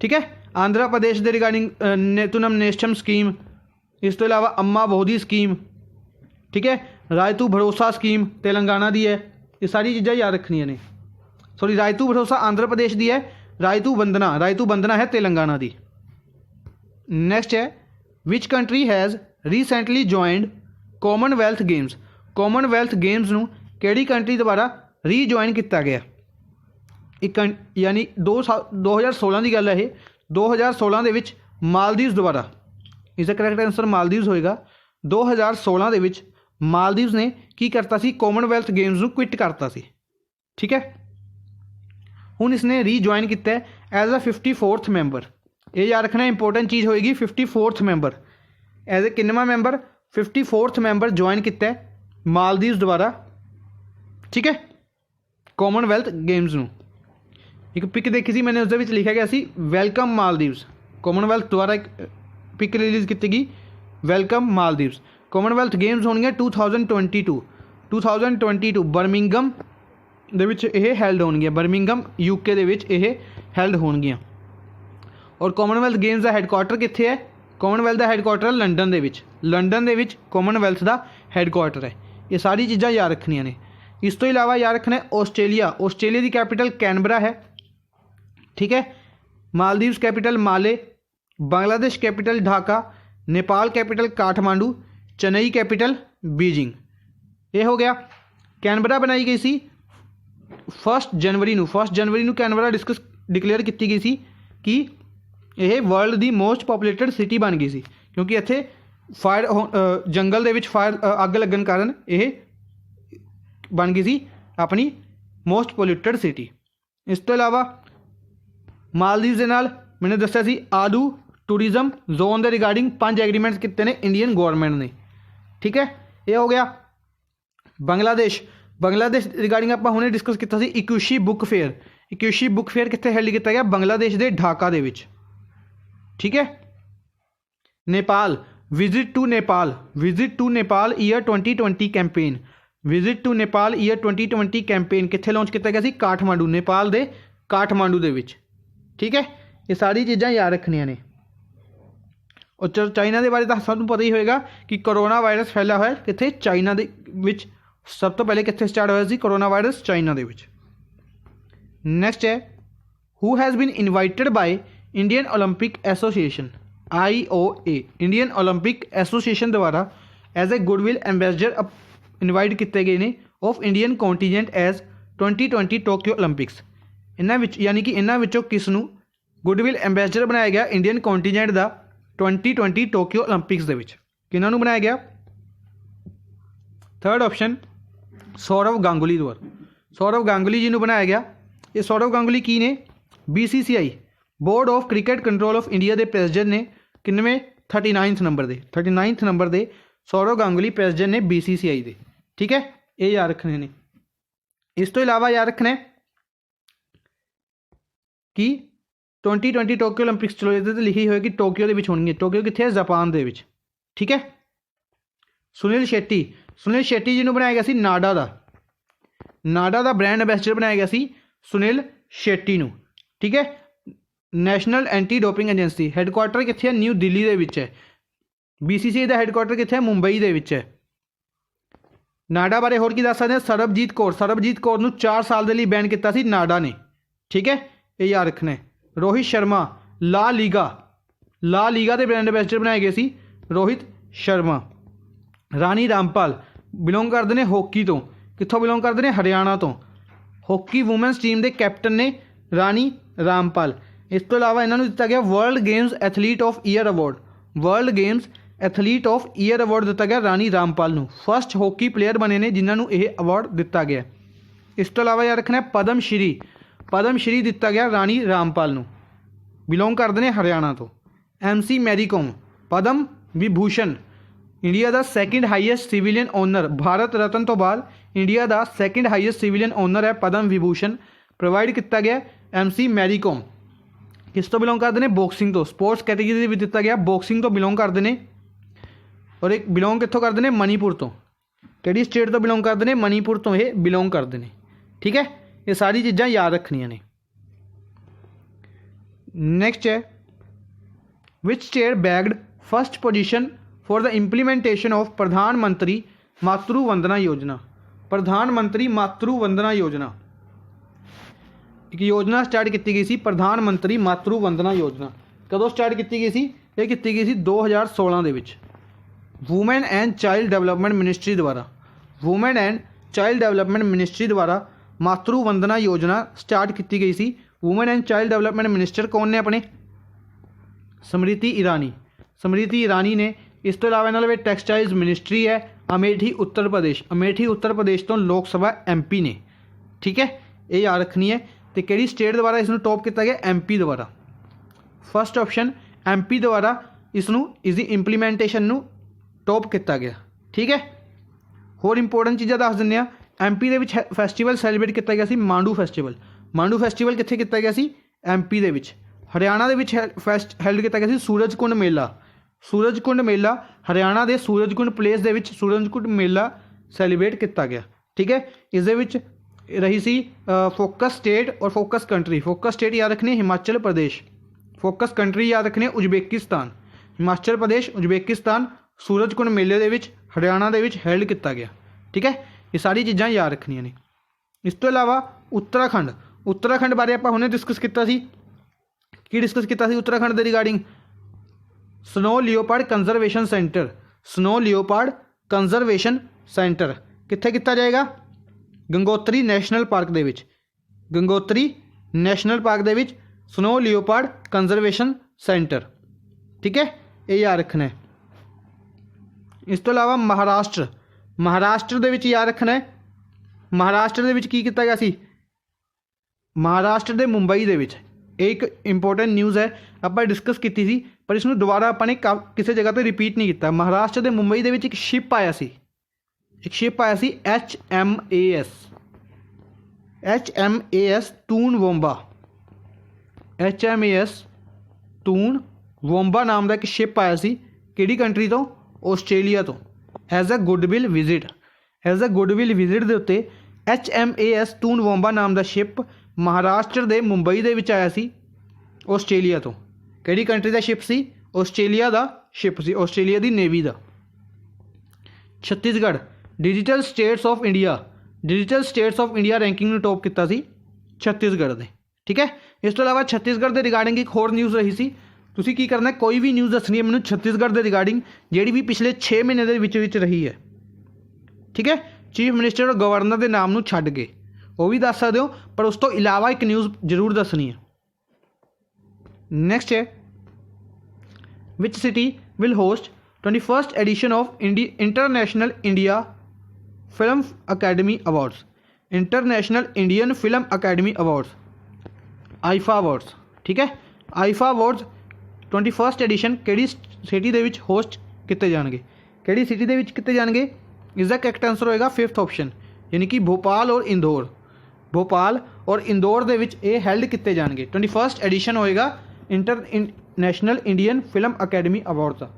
ठीक है, आंध्र प्रदेश के रिगार्डिंग नेतुनम नेस्टम स्कीम। इस तो इलावा अम्मा बोधी स्कीम। ठीक है, रायतू भरोसा स्कीम तेलंगाना दी है। ये सारी चीज़ां याद रखनियां ने। सॉरी, रायतू भरोसा आंध्र प्रदेश दी है, रायतू बंदना है तेलंगाना दी। नैक्सट है which country has recently joined Commonwealth games. Commonwealth games नूं किहड़ी कंट्री द्वारा रीजॉइन किया गया? एक यानी 2016 की गल है ये। 2016 के विच मालदीव्स द्वारा, इसका करैक्ट आंसर मालदीव्स होएगा। 2016 के विच मालदीव्स ने की करता सी? कॉमनवैल्थ गेम्स नूं क्विट करता सी। ठीक है, हुण इसने रीजॉइन किया एज अ 54th मैंबर। ये याद रखना इंपोर्टेंट चीज़ होएगी, 54th मैंबर एज ए किन्नवा मैंबर? 54th मैंबर ज्वाइन किया मालदीव्स द्वारा। ठीक है, कॉमनवैल्थ गेम्स नूं। एक पिक देखी सी मैंने, उसके लिखा गया सी वैलकम मालदीव्स। कॉमनवैल्थ द्वारा एक पिक रिलीज़ की गई, वैलकम मालदीव्स। कॉमनवैल्थ गेम्स होणगियां 2022 बर्मिंघम दे विच ये हैल्ड होणगियां। बर्मिंघम UK दे विच ये हैल्ड होणगियां। और कॉमनवैल्थ गेम्स का हैडकुआटर कित्थे है? कॉमनवैल्थ का हैडकुआटर लंडन दे विच। लंडन दे विच कॉमनवैल्थ का हैडकुआटर है। ये सारी चीज़ां याद रखनियां ने। इस तो इलावा याद रखना है ऑस्ट्रेलिया की कैपिटल कैनबरा है। ठीक है, Maldives capital Male, Bangladesh capital Dhaka, Nepal capital Kathmandu, Chennai capital Beijing. ये हो गया। कैनबरा बनाई गई सी 1 जनवरी नूं कैनबरा डिक्लेयर की गई सी कि ਇਹ ਵਰਲਡ ਦੀ ਮੋਸਟ ਪੋਪੂਲੇਟਡ ਸਿਟੀ ਬਣ ਗਈ ਸੀ ਕਿਉਂਕਿ ਇੱਥੇ ਫਾਇਰ ਜੰਗਲ ਦੇ ਵਿੱਚ ਫਾਇਰ ਅੱਗ ਲੱਗਣ ਕਾਰਨ ਇਹ ਬਣ ਗਈ ਸੀ ਆਪਣੀ ਮੋਸਟ ਪੋਲਿਊਟਡ ਸਿਟੀ। ਇਸ ਤੋਂ ਇਲਾਵਾ ਮਾਲਦੀਵ ਦੇ ਨਾਲ मैंने दस्या सी आलू टूरिज्म जोन के रिगार्डिंग 5 एग्रीमेंट्स किए ने इंडियन गौरमेंट ने। ठीक है, ये हो गया। बांग्लादेश रिगार्डिंग आप हुणे डिस्कस किया सी Ekushey book fair. Ekushey book fair कित्थे हेल्ड किया गया? बांग्लादेश के ढाका दे विच। ठीक है। Nepal visit to Nepal year 2020 campaign. Visit to Nepal year 2020 campaign कित्थे लॉन्च किया गया सी? काठमांडू, नेपाल के काठमांडू दे विच। ठीक है, ये सारी चीज़ां याद रखनियां ने। और चाइना के बारे तो सबको पता ही होएगा कि कोरोना वायरस फैला हुआ है कित्थे? चाइना दे विच। सब तो पहले कित्थे स्टार्ट होया सी कोरोना वायरस? चाइना दे विच। नैक्सट है who has been invited by Indian Olympic Association IOA। Indian Olympic Association द्वारा as a goodwill ambassador invite किए गए ने of Indian contingent as 2020 Tokyo Olympics. इन्हां विच यानी कि इन्हां विचों किस नूं गुडविल एंबेसडर बनाया गया इंडियन कॉन्टीजेंट का 2020 टोक्यो ओलंपिक्स दे विच? किन्हां नूं बनाया गया? थर्ड ऑप्शन सौरव गांगुली द्वारा। सौरव गांगुली जी नूं बनाया गया। ये सौरव गांगुली की ने? BCCI board of cricket control of India के प्रेसिडेंट ने। किन्नवें? 39 नंबर दे सौरव गांगुली प्रेसिडेंट ने BCCI दे। ठीक है, ये याद रखने ने। इस तो इलावा याद रखना है कि 2020 टोक्यो ओलंपिक्स चलो ये तो लिखी हुई कि टोक्यो के होनी है। टोक्यो कित्थे है? जापान दे विच। ठीक है। सुनील शेट्टी जी नूं बनाया गया सी नाडा का ब्रांड एंबेसडर बनाया गया सी सुनील शेट्टी नूं। ठीक है। National anti doping agency headquarter कित्थे है? न्यू दिल्ली दे विच है। BCCI का हैडकुआटर कित्थे है? मुंबई दे विच है। नाडा बारे होर की दस सकते हैं? सरबजीत कौर नूं 4 साल के लिए बैन किया सी नाडा ने। ठीक है, ये याद रखना है। रोहित शर्मा ला लीगा के ब्रांड एंबेसडर बनाए गए सी रोहित शर्मा। रानी रामपाल बिलोंग करते हैं हॉकी तो। कित्थों बिलोंग करते हैं? हरियाणा तो। हॉकी वूमेंस टीम के कैप्टन ने रानी रामपाल। इस तो इलावा इन्होंने दिता गया world games athlete of year award. World games athlete of year award दिता गया रानी रामपाल नूं। फर्स्ट हॉकी प्लेयर बने ने जिन्होंने यह अवॉर्ड दिता गया। इस तो इलावा याद रखना है पद्म श्री दिता गया रानी रामपाल नूं। बिलोंग करते हैं हरियाणा तो। MC मैरीकॉम पद्म विभूषण इंडिया का second highest civilian honour. Bharat Ratna तो बाद इंडिया का सैकेंड हाईएस्ट सिविलियन ऑनर है पद्म विभूषण। प्रोवाइड किया गया MC मैरीकॉम। किस तो बिलोंग करते हैं? बॉक्सिंग तो। स्पोर्ट्स कैटेगरी भी दिता गया बॉक्सिंग तो बिलोंग करते हैं। और एक बिलोंग कितों करते हैं? मणिपुर तो। किहड़ी स्टेट तो बिलोंग करते हैं? मणिपुर तो ये बिलोंग करते हैं। ठीक है, ये सारी चीज़ां याद रखनियां ने। नेक्स्ट है which state bagged first position for the implementation of प्रधानमंत्री मातृ वंदना योजना। प्रधानमंत्री मातृ वंदना योजना एक योजना स्टार्ट की गई सी। प्रधानमंत्री मातृ वंदना योजना कदों स्टार्ट की गई सी? ये की गई सी 2016 दे विच women and child development ministry द्वारा। Women and child development ministry द्वारा मातृ वंदना योजना स्टार्ट की गई सी। Women and child development minister कौन ने अपने? स्मृति ईरानी ने। इस तो इलावा इन्होंने टैक्सटाइल्स मिनिस्ट्री है अमेठी उत्तर प्रदेश तो लोक सभा MP ने। ठीक है, ये याद रखनी है। तो किहड़ी स्टेट द्वारा इसनूं टॉप किया गया? MP द्वारा। फर्स्ट ऑप्शन MP द्वारा इसनूं इसकी इंप्लीमेंटेशन नूं टॉप किया गया। ठीक है, होर इंपोर्टेंट चीज़ां दस दिंदे आ। MP दे विच फैसटीवल सैलीब्रेट किया गया सी मांडू फैसटीवल कित्थे किया गया सी? MP दे विच। हरियाणा दे विच हैल्ड किया गया सी सूरज कुंड मेला हरियाणा के Surajkund place they which Surajkund Mela celebrate किया गया। ठीक है, इस दे विच रही सी फोकस स्टेट और फोकस कंट्री। फोकस स्टेट याद रखने हिमाचल प्रदेश। फोकस कंट्री याद रखने उज्बेकिस्तान। हिमाचल प्रदेश उज्बेकिस्तान सूरजकुंड मेले दे विच हरियाणा दे विच हैल्ड किया गया। ठीक है, ये सारी चीज़ां याद रखनियां ने। इस तो इलावा उत्तराखंड बारे आपां हुणे डिस्कस किया सी। की डिस्कस किया सी उत्तराखंड के regarding? Snow leopard conservation centre कित्थे किया जाएगा? गंगोत्री नैशनल पार्क दे विच स्नो लियोपार्ड कंजरवेशन सेंटर। ठीक है, ये याद रखना है। इस तो इलावा महाराष्ट्र, महाराष्ट्र दे विच याद रखना है, महाराष्ट्र दे विच की कीता गया सी, महाराष्ट्र दे मुंबई दे विच एक इंपोर्टेंट न्यूज़ है, आप डिस्कस की थी पर इसमें दोबारा अपने किसी जगह पर रिपीट नहीं किया। महाराष्ट्र के मुंबई के एक शिप आया सी, एक शिप आया सी HMAS Toowoomba, HMAS Toowoomba नाम का एक शिप आया सी, किहड़ी कंट्री तो, आस्ट्रेलिया तो, as a goodwill visit, as a goodwill visit के उत्ते HMAS टून वोम्बा नाम का शिप महाराष्ट्र के मुंबई के विच आया सी, आस्ट्रेलिया तो। किहड़ी कंट्री का शिप सी, आस्ट्रेलिया का शिप सी, आस्ट्रेलिया की नेवी का। Chhattisgarh digital states of India, digital states of India ranking में टॉप किया सी छत्तीसगढ़ ने। ठीक है, इस तो इलावा छत्तीसगढ़ के रिगार्डिंग एक होर न्यूज़ रही सी, तुसीं की करना, कोई भी न्यूज़ दसनी है मैनूं छत्तीसगढ़ के रिगार्डिंग जिहड़ी भी पिछले 6 महीने के विच रही है। ठीक है, चीफ मिनिस्टर और गवर्नर के नाम नूं छड्ड के वो भी दस सकते हो, पर उस तो इलावा एक न्यूज़ जरूर दसनी है। नेक्स्ट है, which city will host 21st edition of international India film academy awards, international Indian film academy awards, IIFA awards. ठीक है, आईफा अवार्ड्स 21st एडिशन किहड़ी सिटी दे विच होस्ट किए जाएंगे, किहड़ी सिटी दे विच किए जाएंगे, इसका करेक्ट आंसर होएगा 5th ऑप्शन, यानी कि भोपाल और इंदौर, भोपाल और इंदौर दे विच ये हेल्ड किए जाएंगे। 21st एडिशन होएगा international Indian film Academy Award का।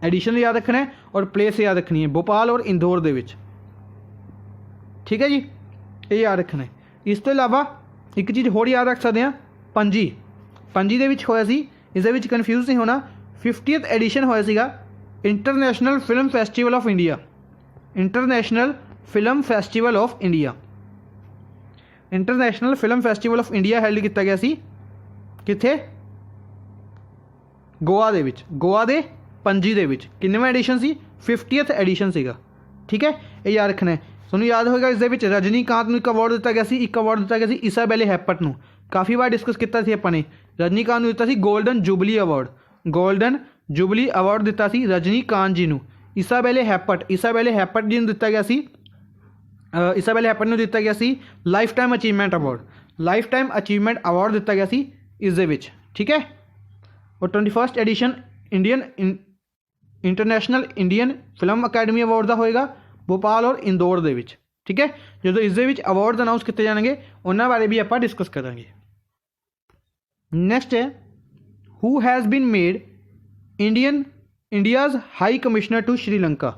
एडिशन याद रखना है और प्लेस याद रखनी है, भोपाल और इंदौर दे विच। ठीक है जी, ये याद रखना है। इस तो इलावा एक चीज़ होर याद रख सकते हैं, पणजी, पणजी दे विच होया सी, इस विच कन्फ्यूज नहीं होना, 50th एडिशन होया सीगा international film festival of India, international film festival of India, international film festival of India held किया गया सी किथे, गोवा दे विच, गोवा दे पणजी दे विच। किन्नवें एडिशन सी, 50th एडिशन सीगा। ठीक है, ये याद रखना है। तुहानूं याद होगा इस दे विच रजनीकांत नूं एक अवार्ड दिता गया सी, एक अवार्ड दिता गया सी इसाबेले हैपर्ट नूं, काफ़ी बार डिस्कस किया सी आपां ने। रजनीकांत नूं दिता सी golden jubilee award, golden jubilee award दिता सी रजनीकांत जी नूं। इसाबेले हैपर्ट, इसाबेले हैपर्ट जी नूं दिता गया सी, इसाबेले हैपर्ट नूं दिता गया सी lifetime achievement award, lifetime achievement award दिता गया सी इस दे विच। ठीक है, और 21st edition Indian International Indian film Academy Award का होएगा भोपाल और इंदौर दे विच। ठीक है, जो इस दे विच अवार्ड अनाउंस किए जाएंगे उन्होंने बारे भी आप डिस्कस करेंगे। नेक्स्ट है, who has been made India's high commissioner to Sri Lanka,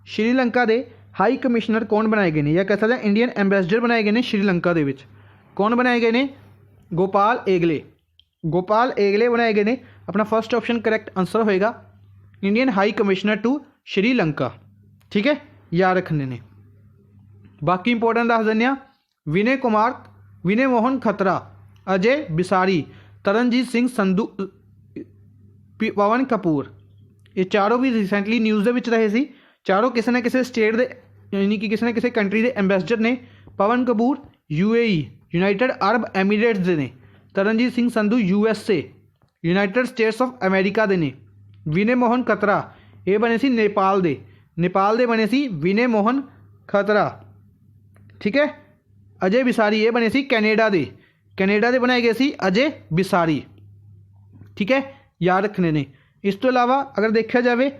Sri Lanka के हाई कमिश्नर कौन बनाए गए हैं, या कह सकते हैं इंडियन एंबेसडर बनाए गए हैं श्रीलंका के विच, कौन बनाए गए हैं, गोपाल एगले, गोपाल एगले बनाए गए हैं। अपना फर्स्ट ऑप्शन करेक्ट आंसर होएगा Indian high commissioner to Sri Lanka. ठीक है, याद रखने ने। बाकी इंपोर्टेंट दस दें, विनय कुमार, विनय मोहन खतरा, अजय बिसारी, तरनजीत सिंह संधू, पवन कपूर, ये चारों भी रिसेंटली न्यूज़ के विच रहे सी, चारों किसी न किसी स्टेट के, यानी कि किसी न किसी कंट्री के एंबेसडर ने। Pawan Kapoor UAE United Arab Emirates के ने, Taranjit Singh Sandhu USA United States of America के ने, विनय मोहन खतरा ये बने सी नेपाल दे, नेपाल दे बने सी विनय मोहन खतरा। ठीक है, अजय बिसारी ये बने सी कैनेडा दे, कैनेडा दे बनाए गए सी अजय बिसारी। ठीक है, याद रखने ने। इस तो इलावा अगर देखा जाए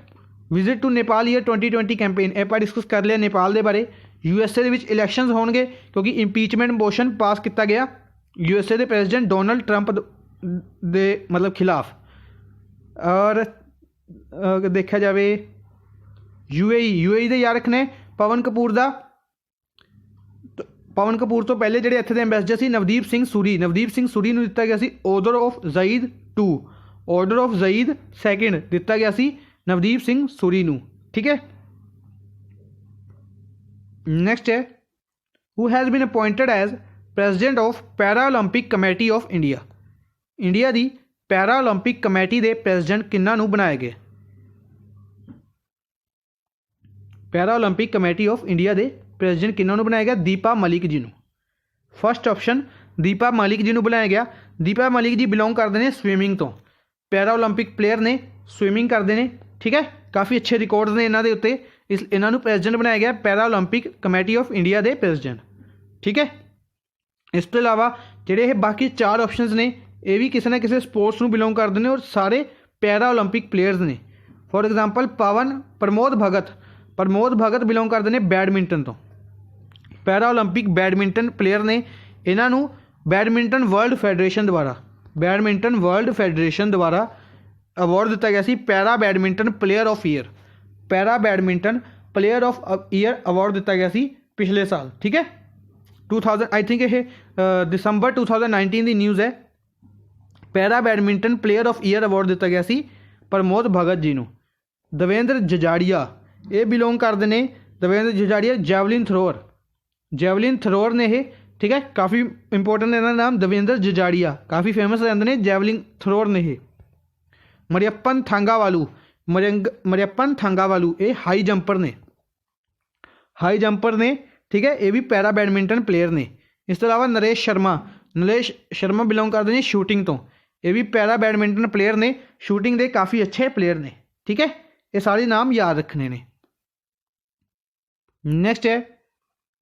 visit to Nepal year 2020 campaign आप डिस्कस कर लिया नेपाल के बारे। USA के विच इलैक्शनस होणगे क्योंकि इंपीचमेंट मोशन पास किया गया USA के प्रेजिडेंट डोनाल्ड ट्रंप दे मतलब खिलाफ। और देखा जाए UAE दे याद रखने पवन कपूर का, पवन कपूर तो पहले जो इत्थे दे एंबेसडर सी नवदीप सिंह सूरी, नवदीप सिंह सूरी नूं दिता गया सी ऑर्डर ऑफ ज़ईद 2, ऑर्डर ऑफ ज़ईद 2 दिता गया सी नवदीप सिंह सूरी नूं। ठीक है, नेक्स्ट है, who has been appointed as president of para Olympic committee of India, India की पैरा ओलंपिक कमेटी के प्रेजिडेंट किन्हां नूं बनाया गया, para Olympic committee of India के प्रेजिडेंट किन्हां नूं बनाया गया, दीपा मलिक जी नूं। फर्स्ट ऑप्शन दीपा मलिक जी नूं बनाया गया। दीपा मलिक जी बिलोंग करते हैं स्विमिंग तो, पैरा ओलंपिक प्लेयर ने, स्विमिंग करते हैं, ठीक है। काफ़ी अच्छे रिकॉर्ड्स ने इन्हों के उत्ते, इस इन्हों प्रेजिडेंट बनाया गया para Olympic committee of India के प्रेजिडेंट, ठीक है। इस तो इलावा ਜਿਹੜੇ बाकी 4 ऑप्शनस ने ये भी किसी ना किसी स्पोर्ट्स में बिलोंग करते हैं और सारे पैरा ओलंपिक प्लेयर्स ने। For example Pramod Bhagat belong करते हैं बैडमिंटन तो, पैरा ओलंपिक बैडमिंटन प्लेयर ने। इन्हों बैडमिंटन वर्ल्ड फैडरेशन द्वारा अवार्ड दिता गया सी para badminton player of year award दिता गया सी पिछले साल, ठीक है। 2000 आई थिंक ये दिसंबर 2019 की न्यूज़ है। Para badminton player of year award दिता गया सी प्रमोद भगत जी को। देवेंद्र जजाड़िया ये बिलोंग करते हैं, देवेंद्र जजाड़िया जैवलिन थ्रोअर ने ये, ठीक है। काफ़ी इंपोर्टेंट इन्होंने नाम देवेंद्र जजाड़िया, काफ़ी फेमस रहते हैं जैवलिन थ्रोअर ने ये। मरियप्पन थांगावालू ये हाई जंपर ने, ठीक है। ये भी पैरा बैडमिंटन प्लेयर ने। इस तो अलावा नरेश शर्मा बिलोंग करते हैं शूटिंग तो, ये भी पैरा बैडमिंटन प्लेयर ने, शूटिंग के काफ़ी अच्छे प्लेयर ने, ठीक है। ये सारे नाम याद रखने ने। नैक्सट है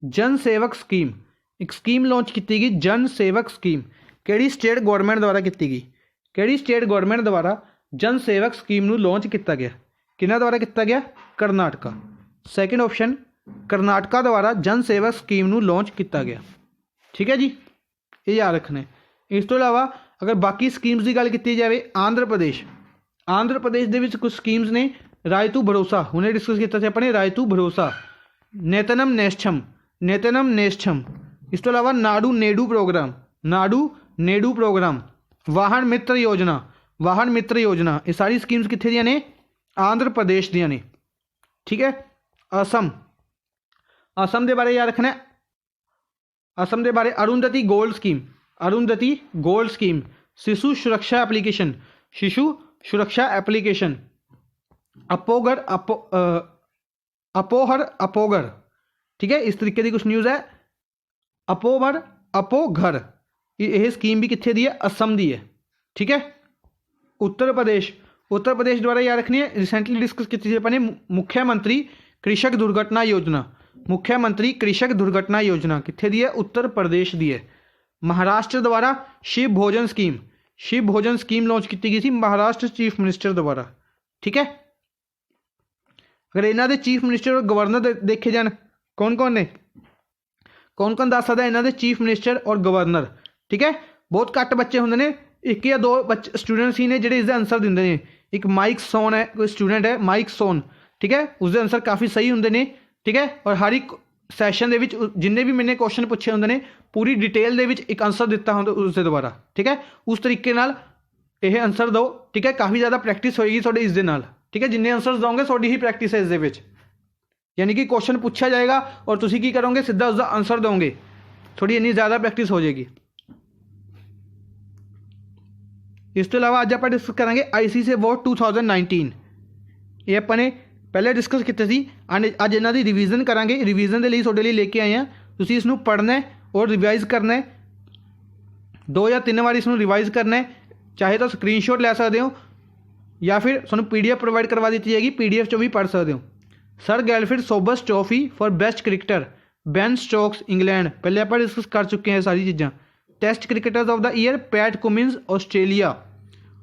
जन सेवक स्कीम, एक स्कीम लॉन्च की गई जन सेवक स्कीम, केड़ी स्टेट गौरमेंट द्वारा की गई, केड़ी स्टेट गौरमेंट द्वारा जन सेवक स्कीम नू लॉन्च किया गया, किन्हां द्वारा किया गया, करनाटका। सैकेंड ऑप्शन करनाटका द्वारा जन सेवक स्कीम नू लॉन्च किया गया, ठीक है जी, ये याद रखना है। इस तो इलावा अगर बाकी स्कीम्स की गल की जाए, आंध्र प्रदेश दे विच कुछ स्कीम्स ने, रायतू भरोसा हुणे डिस्कस किया अपने, रायतू भरोसा, नेतनम नेस्छम, इस तो इलावा नाडू नेडू प्रोग्राम, वाहन मित्र योजना, ये सारी स्कीम्स कित्थे दियां ने, आंध्र प्रदेश दियां ने, ठीक है। असम के बारे याद रखना है, असम के बारे अरुंधति गोल्ड स्कीम, शिशु सुरक्षा एप्लीकेशन, अपोहर, ठीक है। इस तरीके की कुछ न्यूज़ है। अपोघर यह स्कीम भी कित्थे दी है, असम दी है, ठीक है। उत्तर प्रदेश द्वारा याद रखनी है, रिसेंटली डिस्कस की अपने मुख्यमंत्री कृषक दुर्घटना योजना कित्थे दी है, उत्तर प्रदेश दी है। महाराष्ट्र द्वारा शिव भोजन स्कीम लॉन्च की गई थी महाराष्ट्र चीफ मिनिस्टर द्वारा, ठीक है। अगर इन्हों के चीफ मिनिस्टर और गवर्नर देखे जान कौन दस सकता इन्हों के चीफ मिनिस्टर और गवर्नर, ठीक है। बहुत घट बच्चे होंगे ने, 1 या 2 बच्चे स्टूडेंट्स ही ने जिहड़े इसका आंसर देंगे ने। एक माइक सोन है, कोई स्टूडेंट है माइक सोन, ठीक है, उसके आंसर काफ़ी सही होंगे ने, ठीक है। और हर एक सैशन के जिन्हें भी मैंने क्वेश्चन पूछे होंगे ने, पूरी डिटेल दे विच एक आंसर दिता होंगे उसके द्वारा, ठीक है। उस तरीके नाल यह आंसर दो, ठीक है। काफ़ी ज़्यादा प्रैक्टिस होएगी थोड़े इसके नाल, ठीक है। जिन्ने आंसर दोगे थोड़ी ही प्रैक्टिस है इस, यानी कि क्वेश्चन पूछा जाएगा और तुसी की करोगे सीधा उसका आंसर दोगे, थोड़ी इन्नी ज़्यादा प्रैक्टिस हो जाएगी। इस तो इलावा अज आप डिस्कस करेंगे ICC अवार्ड 2019, ये अपने पहले डिस्कस किए थे, अज इन्हों की रिवीजन करांगे। रिवीजन के लिए थोड़े लिए लेके आए हैं, तुसी इसनू पढ़ना है और रिवाइज करना है, 2 या 3 बार इसनू रिवाइज करना है। चाहे तो स्क्रीनशॉट ले सकते हो या फिर तुहानू PDF प्रोवाइड करवा दी जाएगी, PDF चो भी पढ़ सकते हो। Sir Garfield Sobers trophy for best cricketer, Ben Stokes England, पहले आप डिस्कस कर चुके हैं सारी चीज़ां। Test cricketers of the year Pat Cummins Australia,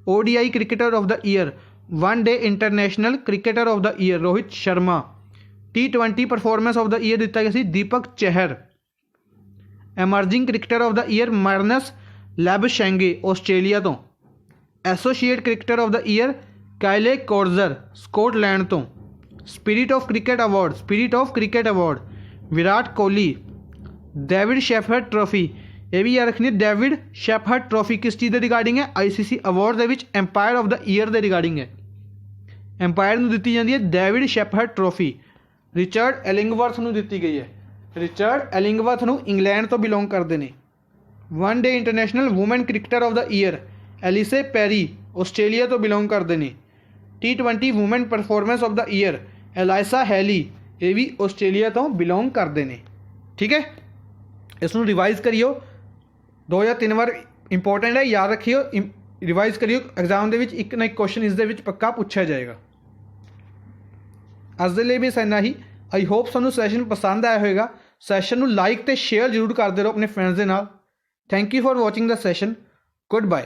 ODI cricketer of the year, one day international cricketer of the year Rohit Sharma, T20 performance of the year दिता गया Deepak Chahar, emerging cricketer of the year Marnus Labuschagne Australia तो, associate cricketer of the year Kyle Coetzer Scotland तो, spirit of cricket award Virat Kohli, David Shepherd trophy, ये भी याद रखनी है। David Shepherd trophy किस चीज़ के रिगार्डिंग है, ICC अवार्ड के एंपायर ऑफ द ईयर के रिगार्डिंग है, एंपायर को दी जाती है David Shepherd trophy. Richard Illingworth को दी गई है, रिचर्ड एलिंगवर्थ को इंग्लैंड तो बिलोंग करते हैं। One day international women cricketer of the year Ellyse Perry Australia तो बिलोंग करते हैं। T20 women performance of the year Alyssa Healy, ये भी ऑस्ट्रेलिया तो बिलोंग करते हैं, ठीक है। इसनू रिवाइज करियो, 2 या 3 बार इंपॉर्टेंट है, याद रखियो। ਰਿਵਾਈਜ਼ ਕਰਿਓ, ਐਗਜ਼ਾਮ ਦੇ ਵਿੱਚ ਇੱਕ ਨਾ ਇੱਕ ਕੁਐਸਚਨ ਇਸ ਦੇ ਵਿੱਚ ਪੱਕਾ ਪੁੱਛਿਆ ਜਾਏਗਾ। ਅੱਜ ਦੇ ਲਈ ਵੀ ਇੰਨਾ ਹੀ। ਆਈ ਹੋਪ ਤੁਹਾਨੂੰ ਸੈਸ਼ਨ ਪਸੰਦ ਆਇਆ ਹੋਵੇਗਾ। ਸੈਸ਼ਨ ਨੂੰ ਲਾਈਕ ਅਤੇ ਸ਼ੇਅਰ ਜ਼ਰੂਰ ਕਰਦੇ ਰਹੋ ਆਪਣੇ ਫਰੈਂਡਸ ਦੇ ਨਾਲ। Thank you for watching the session. Good bye.